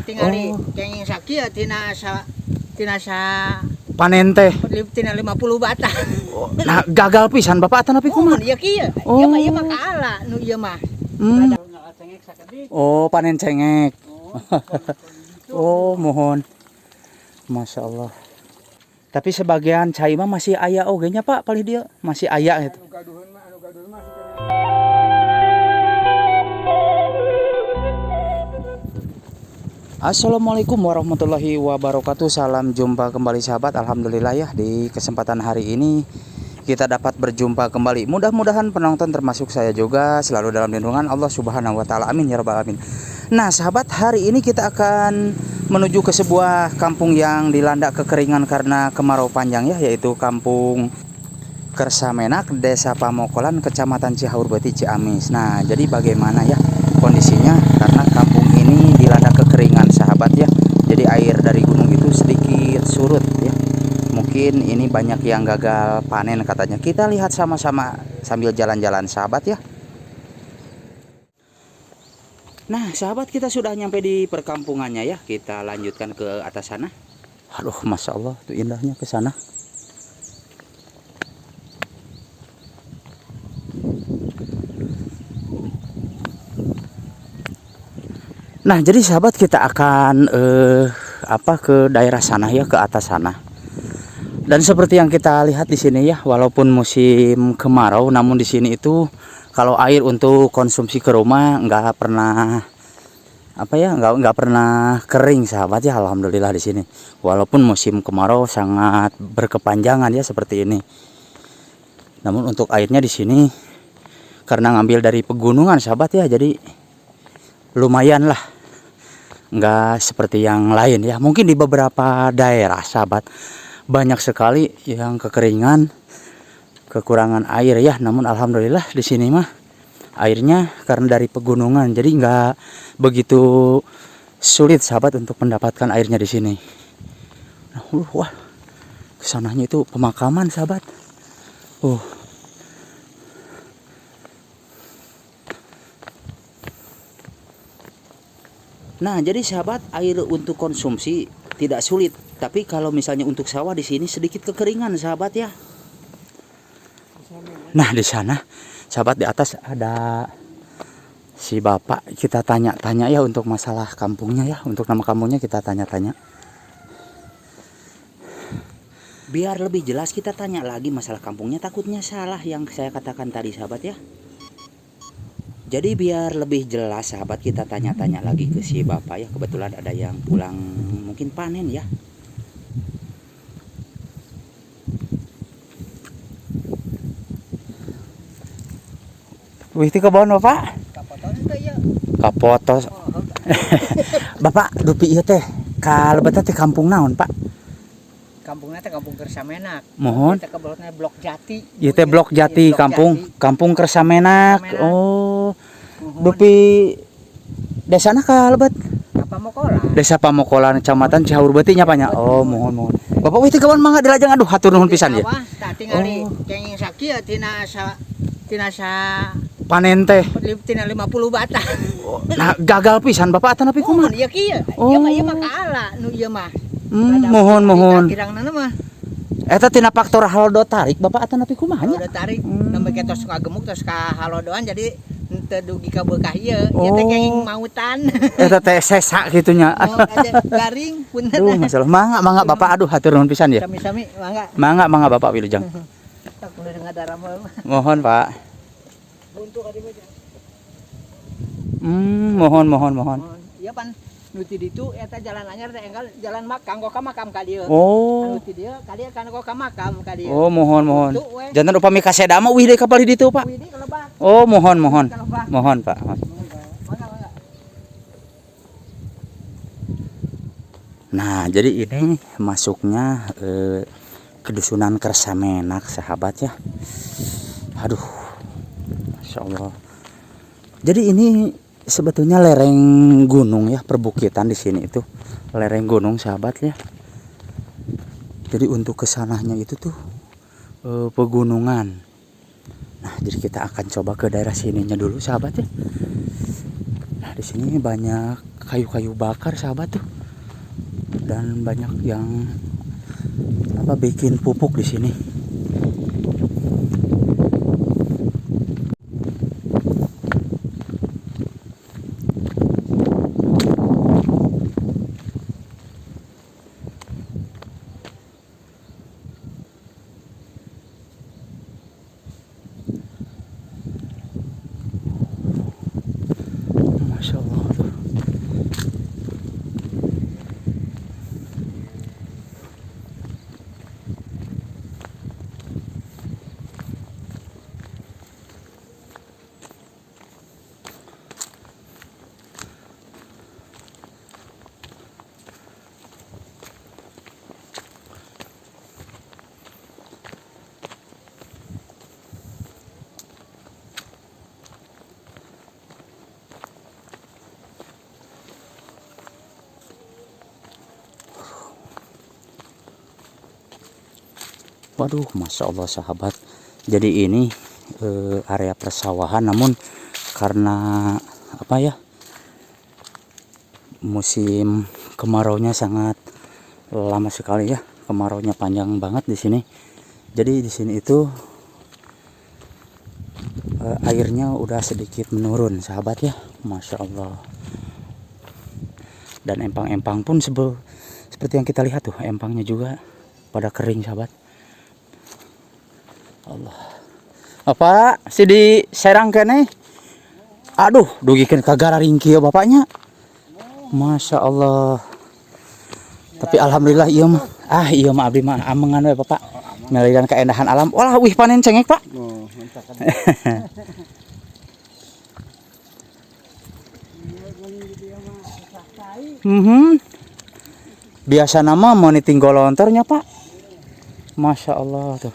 tingali kenging sakieu tina sa panen teh. tina 50 batang. Nah, gagal pisan Bapak atuh nepi kumaha? Ieu kieu. Ieu mah kaala nu ieu mah. Oh, panen cengek. Oh, mohon. Masya Allah. Tapi sebagian cai mah masih aya oge nya Pak, palih dia masih aya gitu. Assalamualaikum warahmatullahi wabarakatuh. Salam jumpa kembali sahabat. Alhamdulillah ya, di kesempatan hari ini kita dapat berjumpa kembali. Mudah-mudahan penonton termasuk saya juga selalu dalam lindungan Allah Subhanahu wa taala. Amin ya rabbal alamin. Nah, sahabat, hari ini kita akan menuju ke sebuah kampung yang dilanda kekeringan karena kemarau panjang ya, yaitu Kampung Kersamenak, Desa Pamokolan, Kecamatan Cihaurbetti, Ciamis. Nah, jadi bagaimana ya kondisinya? Karena kampung ini dilanda kekeringan sahabat ya. Jadi air dari gunung itu sedikit surut ya. Mungkin ini banyak yang gagal panen katanya. Kita lihat sama-sama sambil jalan-jalan sahabat ya. Nah sahabat, kita sudah nyampe di perkampungannya ya. Kita lanjutkan ke atas sana. Aduh, Masya Allah, tuh indahnya ke sana. Nah, jadi sahabat, kita akan ke daerah sana ya, ke atas sana. Dan seperti yang kita lihat di sini ya, walaupun musim kemarau, namun di sini itu kalau air untuk konsumsi ke rumah nggak pernah nggak pernah kering sahabat ya. Alhamdulillah di sini. Walaupun musim kemarau sangat berkepanjangan ya seperti ini. Namun untuk airnya di sini karena ngambil dari pegunungan sahabat ya, jadi lumayan lah. Nggak seperti yang lain ya. Mungkin di beberapa daerah sahabat banyak sekali yang kekeringan, kekurangan air ya. Namun alhamdulillah di sini mah airnya karena dari pegunungan, jadi nggak begitu sulit sahabat untuk mendapatkan airnya di sini. Nah, wah, kesananya itu pemakaman sahabat. Nah, jadi sahabat, air untuk konsumsi tidak sulit, tapi kalau misalnya untuk sawah di sini sedikit kekeringan sahabat ya. Nah, di sana sahabat, di atas ada si bapak. Kita tanya-tanya ya untuk masalah kampungnya ya, untuk nama kampungnya kita tanya-tanya. Biar lebih jelas kita tanya lagi masalah kampungnya, takutnya salah yang saya katakan tadi sahabat ya. Jadi biar lebih jelas sahabat, kita tanya-tanya lagi ke si bapak ya. Kebetulan ada yang pulang mungkin panen ya. Wih, itu kebon Bapak? Kapotos. Bapak, dupi ieu teh kalebetna teh kampung naon, Pak? Kampungnya teh Kampung Kersamenak. Mohon. Kita kebolotna Blok Jati. Ieu teh Blok Jati, Kampung Kersamenak. Oh. Dupi desana kalebet. Pamokolan. Desa Pamokolan, Kecamatan Cihaurbetti nya Pak nya. Oh, mohon. Bapak wih teh kebon mangga dilajeng, aduh hatur nuhun pisan ya. Tah tingali kenging sakieu tina sa panen teh tina 50 batang. Nah, gagal pisan Bapak atuh nepi kumaha? Ieu kieu. Ieu mah kaala nu ieu mah. Mohon. Kirangna mah. Eta tina faktor halodo tarik Bapak atuh nepi kumaha nya? Halodo tarik, nembe tos ngagemuk tos ka halodoan jadi teu dugi ka beukah ieu. Ieu teh kenging mautan. Eta teh sesa kitu nya. Garing punten. Masalah mangga Bapak, aduh hatur nuhun pisan ya. Sami-sami Mangga Bapak wilujeng. Tak kudu ngadarah mah. Mohon Pak. Untuk ka dieu. Mohon. Iya pan nu ti ditu eta jalan anyar teh enggal jalan kanggo ka makam ka dieu. Oh. Anu ti dieu ka dieu kanggo ka makam ka dieu. Oh, mohon. Janten upami kaseda mah wih deui ka palih ditu, Pak. Oh, mohon. Mohon, Pak. Nah, jadi ini masuknya kedusunan Kersamenak sahabat ya. Aduh, Masya Allah. Jadi ini sebetulnya lereng gunung ya, perbukitan di sini itu lereng gunung sahabat ya. Jadi untuk kesananya itu tuh pegunungan. Nah, jadi kita akan coba ke daerah sininya dulu sahabat ya. Nah, di sini banyak kayu-kayu bakar sahabat tuh. Dan banyak yang apa bikin pupuk di sini. Masya Allah tuh. Waduh, Masya Allah sahabat. Jadi ini area persawahan, namun karena apa ya, musim kemaraunya sangat lama sekali ya, kemaraunya panjang banget di sini. Jadi di sini itu airnya udah sedikit menurun sahabat ya, Masya Allah. Dan empang-empang pun seperti yang kita lihat tuh, empangnya juga pada kering sahabat. Allah. Apa si di serang kene? Aduh, dugikan kagara ringki ya bapaknya. Masya Allah. Tapi alhamdulillah iya mah. Iya mah abdi mah amangan we bapak. Melihan keindahan alam. Walah wih panen cengek pak. Oh, mantap. Biasa nama mau niting golontornya pak. Masya Allah tuh.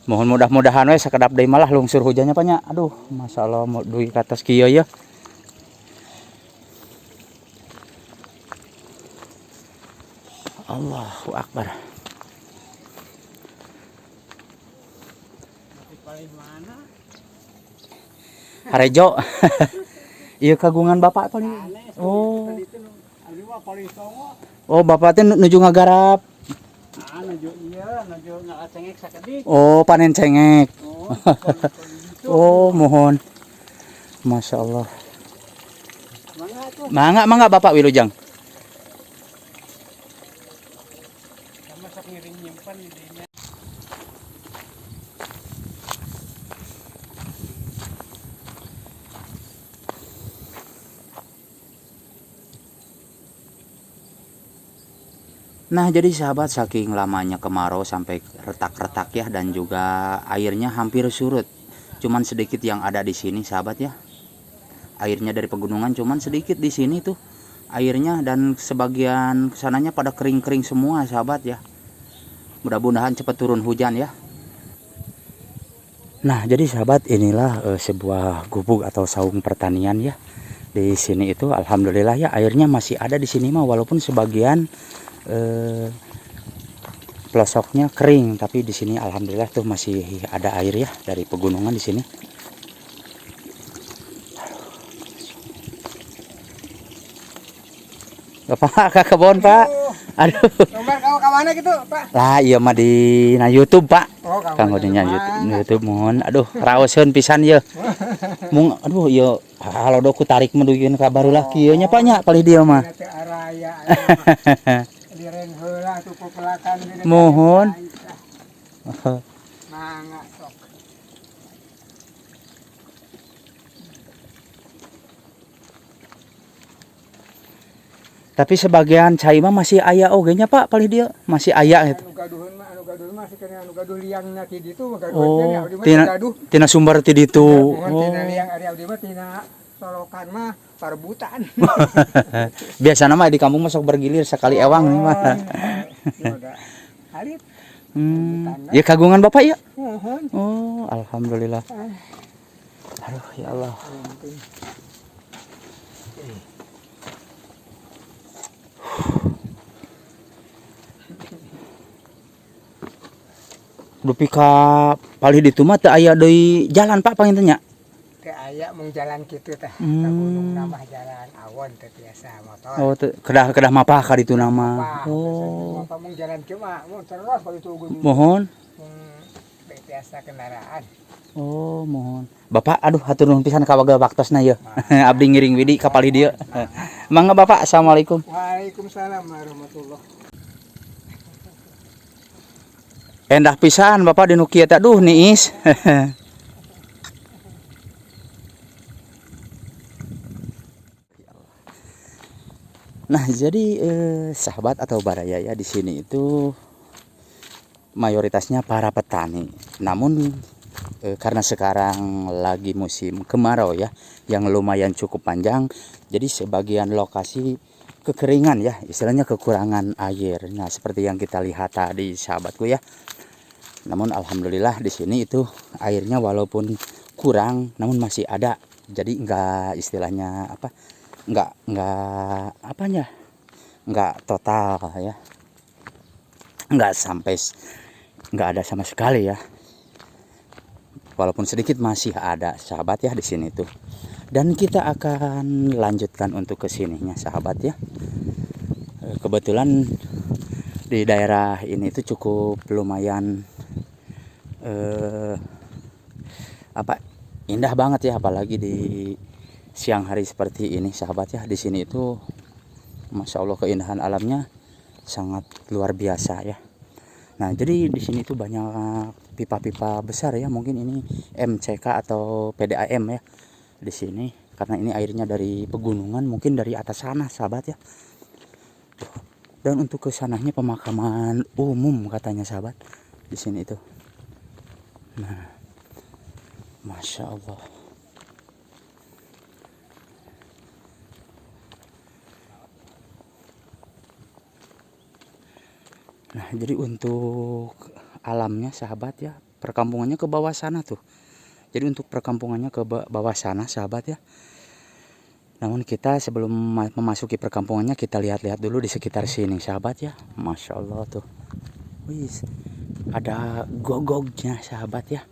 Mohon mudah-mudahan we sakedap deui malah lungsur hujannya Pak nya. Aduh, Masya Allah mau dugi ke atas kieu ya. Allahu Akbar. Harejo. Iya kagungan Bapak paling. Oh. Oh, Bapak teh nuju ngagarap. Oh, panen cengek. Oh, mohon. Masya Allah. Mangga Bapak Wilujeng. Nah jadi sahabat, saking lamanya kemarau sampai retak-retak ya, dan juga airnya hampir surut. Cuman sedikit yang ada di sini sahabat ya. Airnya dari pegunungan cuman sedikit di sini tuh airnya, dan sebagian kesananya pada kering-kering semua sahabat ya. Mudah-mudahan cepat turun hujan ya. Nah jadi sahabat, inilah sebuah gubuk atau saung pertanian ya. Di sini itu alhamdulillah ya, airnya masih ada di sini mah, walaupun sebagian pelosoknya kering, tapi di sini alhamdulillah tuh masih ada air ya dari pegunungan di sini. Bapak ke kebon Pak. Aduh. Nomor kau ke mana gitu Pak? Lah iya mah di YouTube Pak. Oh, Kanggo di YouTube mohon. Aduh, raoseun pisan ya. Mung aduh ya halo doku tarik menuju ka barulah kieu nya Pak nya palih dia mah. Mohon. Tapi sebagian cai mah masih aya oge nya Pak, palih dia masih aya gitu. Oh, tina sumber ti ditu. Oh. Solokan mah parebutan. Biasana mah di kampung masuk bergilir sekali ewang nih mah. Ya kagungan Bapak ya? Oh, alhamdulillah. Aduh, ya Allah. Dupi ka kapal di mah teu aya deui jalan Pak pangintennya. Teu aya mung jalan kitu teh. Hmm. Ka gunung nama jalan awon teh biasa motor. Oh teu kedah mapah ka ditu nama. Oh. Apa mung jalan kieu mah mun terus ka itu gunung. Mohon. Biasa kendaraan. Oh, mohon. Bapak, aduh hatur nuhun pisan ka waga waktosna ye. Abdi ngiring widi kapal di dieu. Mangga Bapak, assalamualaikum. Waalaikumsalam warahmatullahi. Endah pisan Bapak di nu kieu teh aduh niis. Nah, jadi sahabat atau baraya ya di sini itu mayoritasnya para petani. Namun karena sekarang lagi musim kemarau ya, yang lumayan cukup panjang, jadi sebagian lokasi kekeringan ya, istilahnya kekurangan air. Nah, seperti yang kita lihat tadi sahabatku ya. Namun alhamdulillah di sini itu airnya walaupun kurang, namun masih ada. Jadi enggak istilahnya apa? Enggak apanya? Enggak total ya. Enggak ada sama sekali ya. Walaupun sedikit masih ada sahabat ya di sini tuh. Dan kita akan lanjutkan untuk kesininya sahabat ya. Kebetulan di daerah ini tuh cukup lumayan indah banget ya, apalagi di siang hari seperti ini sahabat ya. Di sini itu Masya Allah keindahan alamnya sangat luar biasa ya. Nah, jadi di sini tuh banyak pipa-pipa besar ya, mungkin ini MCK atau PDAM ya di sini, karena ini airnya dari pegunungan, mungkin dari atas sana sahabat ya. Dan untuk kesananya pemakaman umum katanya sahabat di sini itu. Nah, Masya Allah. Nah, jadi untuk alamnya sahabat ya, perkampungannya ke bawah sana tuh. Jadi untuk perkampungannya ke bawah sana sahabat ya. Namun kita sebelum memasuki perkampungannya kita lihat-lihat dulu di sekitar sini sahabat ya. Masya Allah tuh. Wih, ada gogognya sahabat ya.